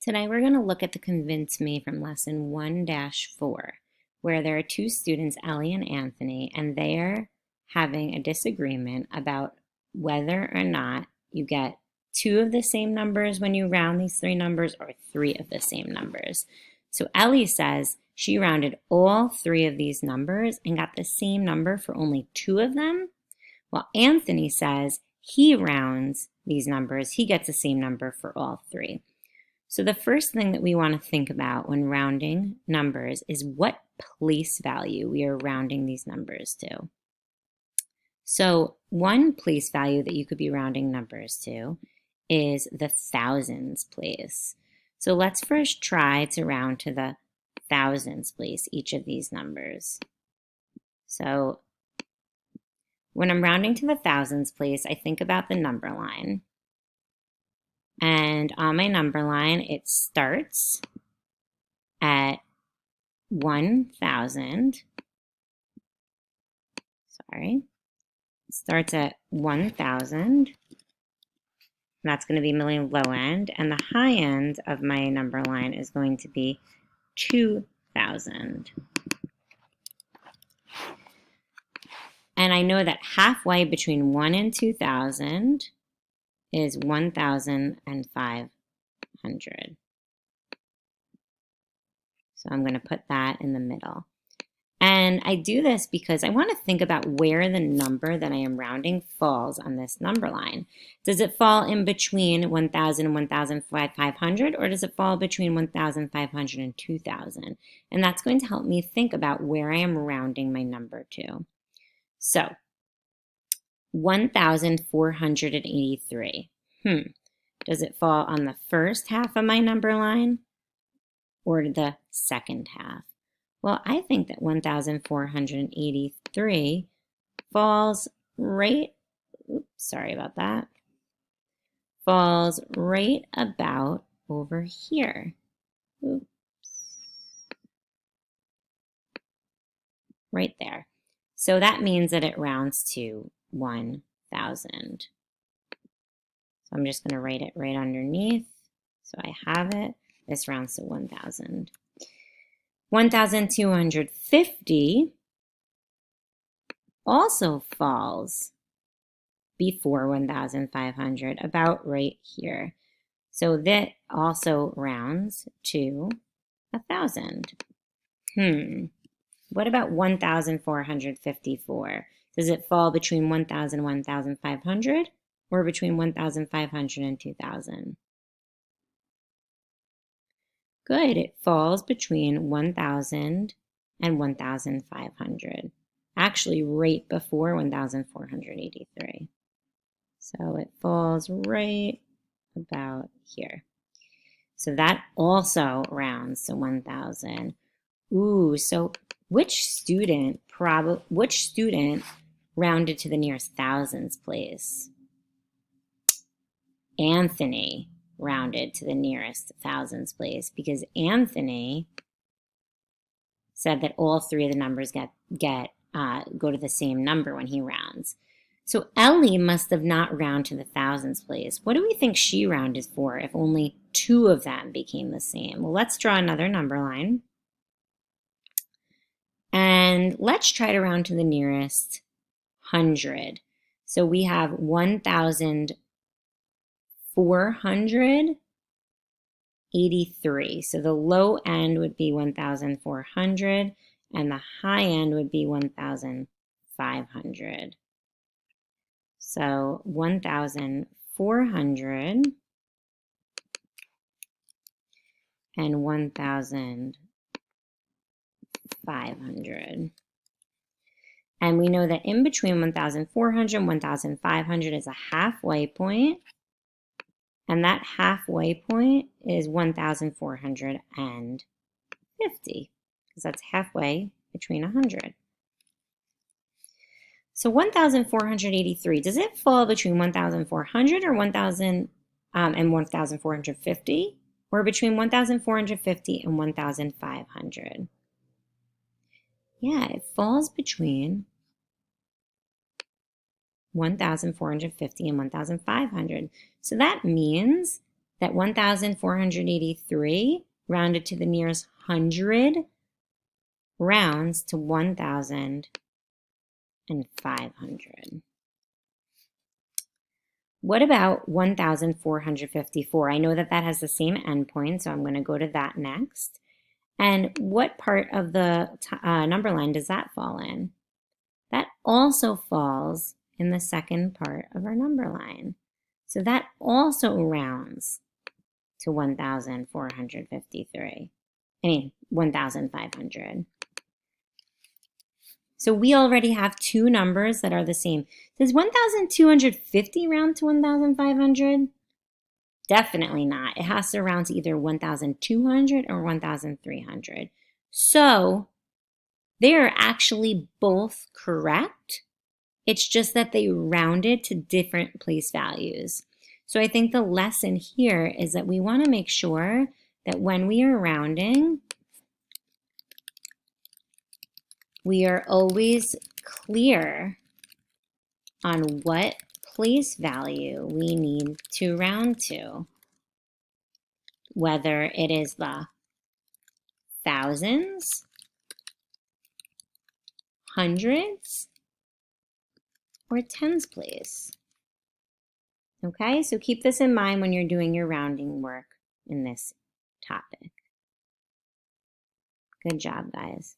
Today we're going to look at the Convince Me from lesson 1-4, where there are two students, Ellie and Anthony, and they're having a disagreement about whether or not you get two of the same numbers when you round these three numbers or three of the same numbers. So Ellie says she rounded all three of these numbers and got the same number for only two of them, while Anthony says he rounds these numbers, he gets the same number for all three. So the first thing that we want to think about when rounding numbers is what place value we are rounding these numbers to. So one place value that you could be rounding numbers to is the thousands place. So let's first try to round to the thousands place each of these numbers. So when I'm rounding to the thousands place, I think about the number line. And on my number line, it starts at 1,000. It starts at 1,000. That's going to be my low end. And the high end of my number line is going to be 2,000. And I know that halfway between 1 and 2,000 is 1,500. So I'm going to put that in the middle. And I do this because I want to think about where the number that I am rounding falls on this number line. Does it fall in between 1,000 and 1,500, or does it fall between 1,500 and 2,000? And that's going to help me think about where I am rounding my number to. So 1,483. Does it fall on the first half of my number line or the second half? Well, I think that 1,483 falls right, falls right about over here. Right there. So that means that it rounds to 1,000. So I'm just going to write it right underneath. So I have it. This rounds to 1,000. 1,250 also falls before 1,500, about right here. So that also rounds to 1,000. What about 1,454? Does it fall between 1,000 and 1,500 or between 1,500 and 2,000? Good, it falls between 1,000 and 1,500. Actually, right before 1,483. So it falls right about here. So that also rounds to 1,000. Ooh, so which student rounded to the nearest thousands place? Anthony rounded to the nearest thousands place because Anthony said that all three of the numbers go to the same number when he rounds. So Ellie must have not rounded to the thousands place. What do we think she rounded for if only two of them became the same? Well, let's draw another number line. And let's try to round to the nearest 100. So we have 1,483. So the low end would be 1,400 and the high end would be 1,500. So 1,400 and 1,500. And we know that in between 1,400 and 1,500 is a halfway point. And that halfway point is 1,450, because that's halfway between 100. So 1,483, does it fall between 1,400 or 1,000 and 1,450, or between 1,450 and 1,500? Yeah, it falls between 1,450 and 1,500. So that means that 1,483 rounded to the nearest hundred rounds to 1,500. What about 1,454? I know that that has the same endpoint, so I'm going to go to that next. And what part of the number line does that fall in? That also falls in the second part of our number line. So that also rounds to 1,453. 1,500. So we already have two numbers that are the same. Does 1,250 round to 1,500? Definitely not. It has to round to either 1,200 or 1,300. So they are actually both correct. It's just that they rounded to different place values. So I think the lesson here is that we want to make sure that when we are rounding, we are always clear on what place value we need to round to, whether it is the thousands, hundreds, or tens place. Okay, so keep this in mind when you're doing your rounding work in this topic. Good job, guys.